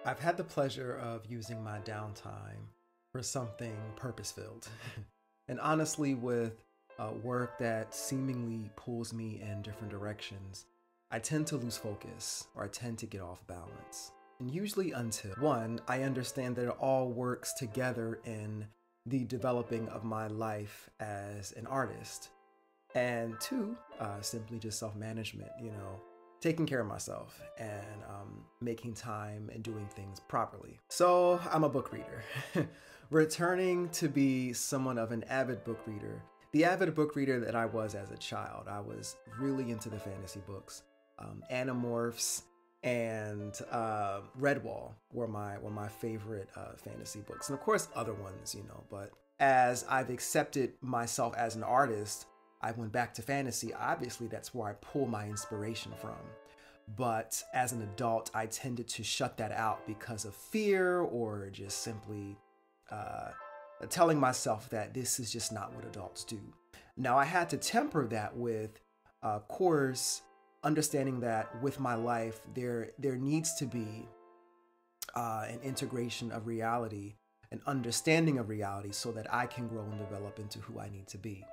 I've had the pleasure of using my downtime for something purpose-filled. And honestly, with work that seemingly pulls me in different directions, I tend to lose focus or I tend to get off balance. And usually until one, I understand that it all works together in the developing of my life as an artist. And two, simply just self-management, taking care of myself and making time and doing things properly. So I'm a book reader, returning to be somewhat of an avid book reader. The avid book reader that I was as a child. I was really into the fantasy books. Animorphs and Redwall were my favorite fantasy books. And of course other ones, but as I've accepted myself as an artist, I went back to fantasy. Obviously, that's where I pull my inspiration from. But as an adult, I tended to shut that out because of fear or just simply telling myself that this is just not what adults do. Now, I had to temper that with, of course, understanding that with my life, there needs to be an integration of reality, an understanding of reality so that I can grow and develop into who I need to be.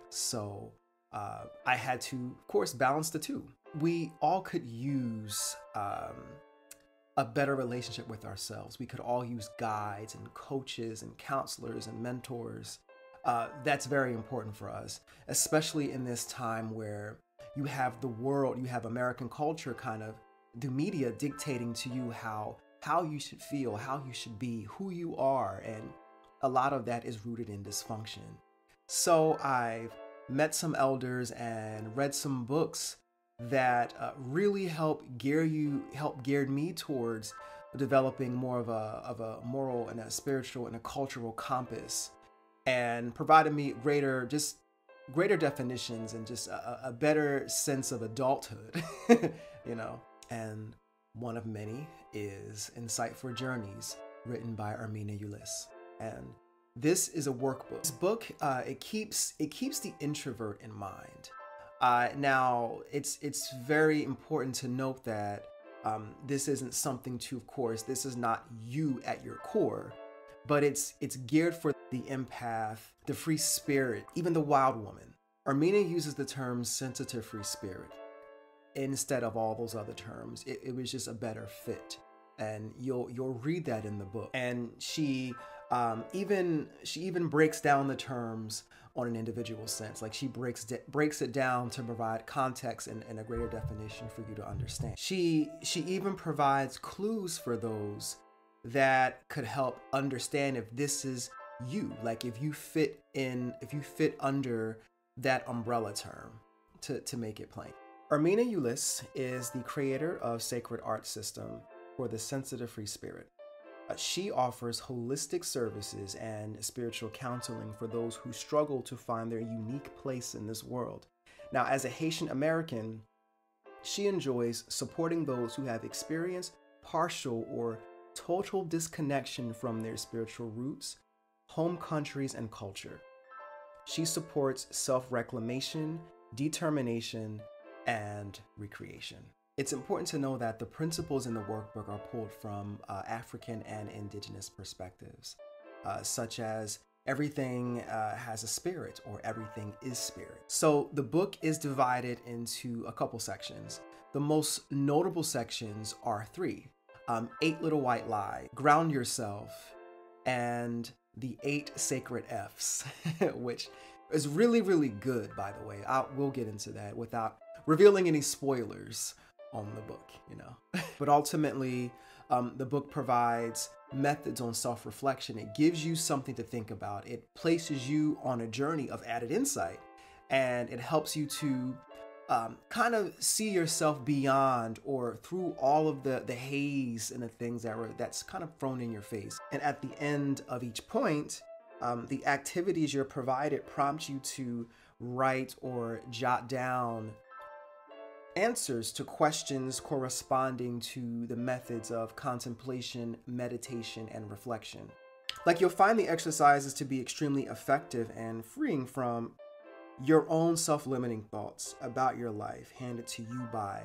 So I had to, of course, balance the two. We all could use a better relationship with ourselves. We could all use guides and coaches and counselors and mentors. That's very important for us, especially in this time where you have the world, you have American culture, kind of the media dictating to you how you should feel, how you should be, who you are. And a lot of that is rooted in dysfunction. So I've met some elders and read some books that really helped gear me towards developing more of a moral and a spiritual and a cultural compass, and provided me greater definitions and just a better sense of adulthood, And one of many is Insight for Journeys, written by Irmina. And this is a workbook. This book, it keeps the introvert in mind. Now, it's very important to note that this isn't something to, of course, this is not you at your core, but it's geared for the empath, the free spirit, even the wild woman. Irmina uses the term sensitive free spirit instead of all those other terms. It was just a better fit, and you'll read that in the book. And she even breaks down the terms on an individual sense. Like she breaks it down to provide context and a greater definition for you to understand. She even provides clues for those that could help understand if this is you, like if you fit under that umbrella term, to make it plain. Irmina is the creator of Sacred Art System for the Sensitive Free Spirit. She offers holistic services and spiritual counseling for those who struggle to find their unique place in this world. Now, as a Haitian American, she enjoys supporting those who have experienced partial or total disconnection from their spiritual roots, home countries, and culture. She supports self-reclamation, determination, and recreation. It's important to know that the principles in the workbook are pulled from African and indigenous perspectives, such as everything has a spirit or everything is spirit. So the book is divided into a couple sections. The most notable sections are three: 8 Little White Lies, Ground Yourself, and the 8 Sacred F's, which is really, really good, by the way. We'll get into that without revealing any spoilers on the book, But ultimately, the book provides methods on self-reflection. It gives you something to think about. It places you on a journey of added insight, and it helps you to kind of see yourself beyond or through all of the haze and the things that's kind of thrown in your face. And at the end of each point, the activities you're provided prompt you to write or jot down answers to questions corresponding to the methods of contemplation, meditation, and reflection. Like, you'll find the exercises to be extremely effective and freeing from your own self-limiting thoughts about your life, handed to you by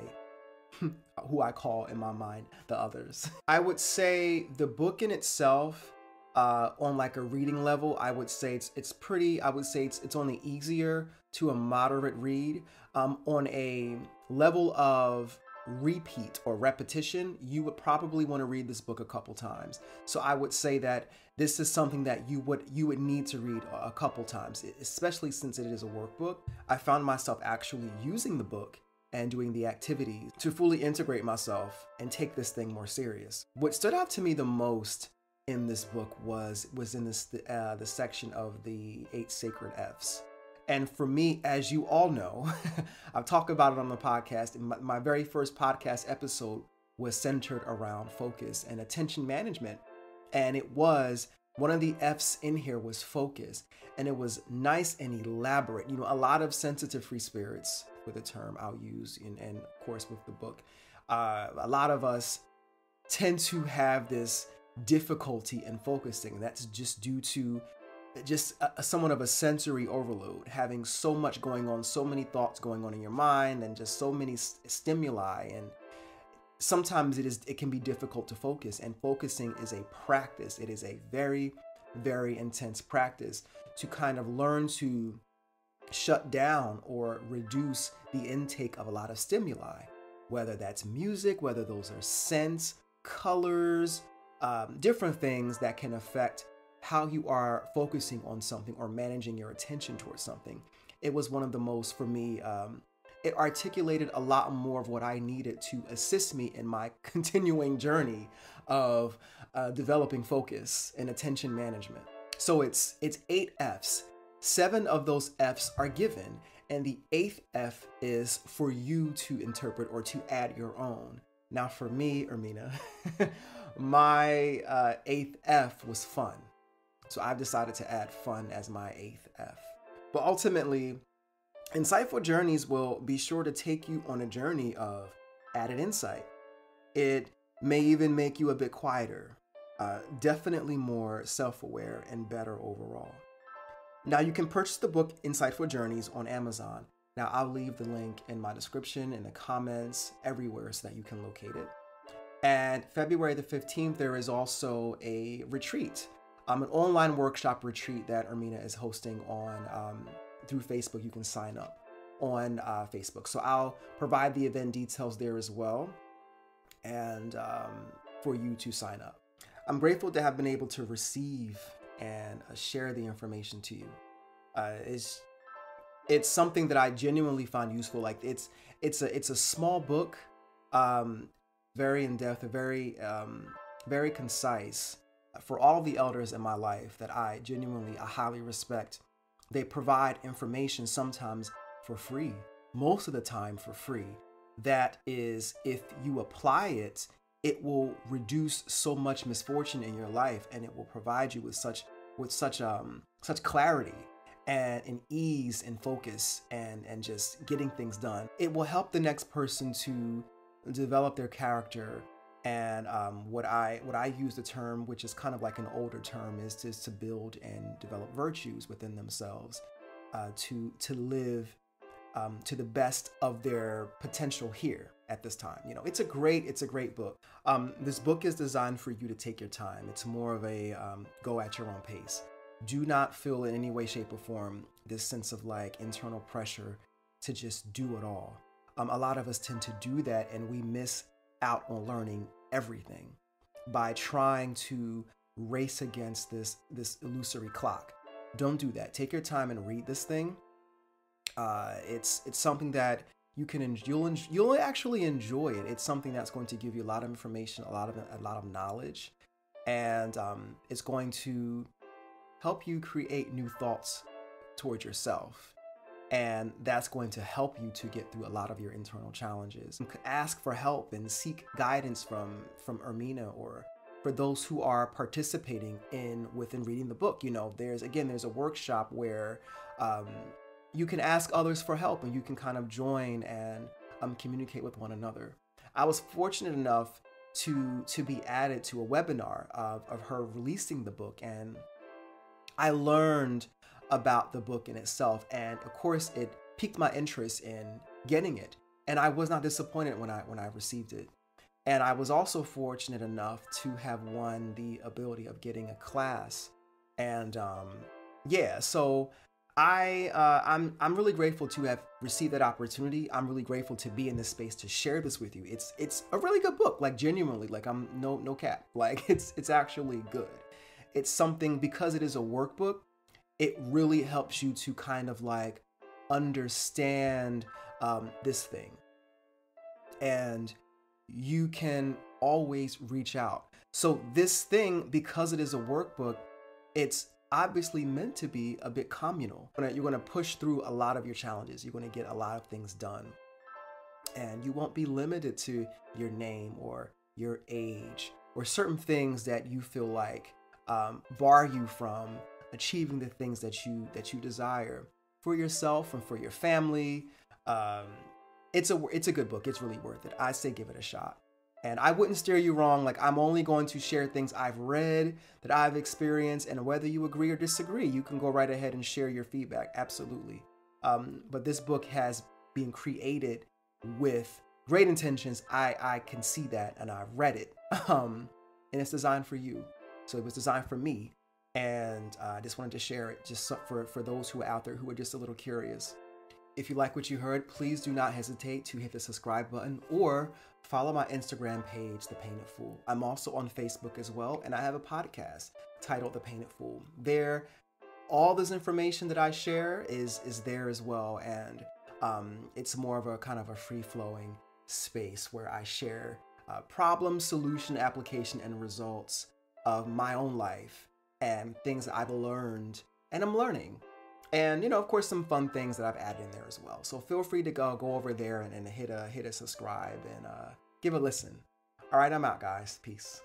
who I call in my mind the others. I would say the book in itself, on like a reading level, I would say it's on the easier to a moderate read. On a level of repeat or repetition, you would probably want to read this book a couple times. So I would say that this is something that you would need to read a couple times, especially since it is a workbook. I found myself actually using the book and doing the activities to fully integrate myself and take this thing more serious. What stood out to me the most in this book was in the section of the 8 sacred F's. And for me, as you all know, I've talked about it on the podcast. My very first podcast episode was centered around focus and attention management. And it was one of the F's in here was focus. And it was nice and elaborate. You know, a lot of sensitive free spirits, with a term I'll use, and of course with the book, a lot of us tend to have this difficulty in focusing. That's just due to somewhat of a sensory overload, having so much going on, so many thoughts going on in your mind, and just so many stimuli. And sometimes it can be difficult to focus, and focusing is a practice. It is a very, very intense practice to kind of learn to shut down or reduce the intake of a lot of stimuli, whether that's music, whether those are scents, colors, different things that can affect how you are focusing on something or managing your attention towards something. It was one of the most, for me, it articulated a lot more of what I needed to assist me in my continuing journey of developing focus and attention management. So it's 8 F's. 7 of those F's are given, and the 8th F is for you to interpret or to add your own. Now for me, Irmina, my 8th F was fun. So I've decided to add fun as my 8th F. But ultimately, Insightful Journeys will be sure to take you on a journey of added insight. It may even make you a bit quieter, definitely more self-aware and better overall. Now you can purchase the book Insightful Journeys on Amazon. Now I'll leave the link in my description, in the comments, everywhere so that you can locate it. And February the 15th, there is also a retreat, an online workshop retreat that Irmina is hosting on through Facebook. You can sign up on Facebook. So I'll provide the event details there as well, and for you to sign up. I'm grateful to have been able to receive and share the information to you. It's something that I genuinely find useful. Like it's a small book, very in depth, very concise, for all the elders in my life that I highly respect. They provide information sometimes for free, most of the time for free. That is, if you apply it, it will reduce so much misfortune in your life, and it will provide you with such clarity and an ease and focus and just getting things done. It will help the next person to develop their character. And what I use the term, which is kind of like an older term, is to build and develop virtues within themselves, to live to the best of their potential here at this time. You know, it's a great book. This book is designed for you to take your time. It's more of a go at your own pace. Do not feel in any way, shape, or form this sense of like internal pressure to just do it all. A lot of us tend to do that, and we miss out on learning everything by trying to race against this illusory clock. Don't do that. Take your time and read this thing. It's something that you'll actually enjoy it. It's something that's going to give you a lot of information, a lot of knowledge, and it's going to help you create new thoughts towards yourself. And that's going to help you to get through a lot of your internal challenges. Ask for help and seek guidance from Irmina, or for those who are participating within reading the book. You know, there's a workshop where you can ask others for help, and you can kind of join and communicate with one another. I was fortunate enough to be added to a webinar of her releasing the book, and I learned about the book in itself, and of course it piqued my interest in getting it. And I was not disappointed when I received it. And I was also fortunate enough to have won the ability of getting a class. And yeah, so I'm really grateful to have received that opportunity. I'm really grateful to be in this space to share this with you. It's a really good book, like genuinely, like I'm no cap. Like it's actually good. It's something, because it is a workbook, it really helps you to kind of like understand this thing. And you can always reach out. So this thing, because it is a workbook, it's obviously meant to be a bit communal. You're going to push through a lot of your challenges. You're going to get a lot of things done. And you won't be limited to your name or your age or certain things that you feel like bar you from achieving the things that you desire for yourself and for your family. It's a good book. It's really worth it. I say give it a shot. And I wouldn't steer you wrong. Like, I'm only going to share things I've read, that I've experienced, and whether you agree or disagree, you can go right ahead and share your feedback. Absolutely. But this book has been created with great intentions. I can see that, and I've read it. And it's designed for you. So it was designed for me. And I just wanted to share it just for those who are out there who are just a little curious. If you like what you heard, please do not hesitate to hit the subscribe button or follow my Instagram page, The Painted Fool. I'm also on Facebook as well, and I have a podcast titled The Painted Fool. There, all this information that I share is there as well, and it's more of a kind of a free-flowing space where I share problem, solution, application, and results of my own life and things that I've learned and I'm learning. And, of course, some fun things that I've added in there as well. So feel free to go over there and hit a subscribe and give a listen. All right, I'm out, guys. Peace.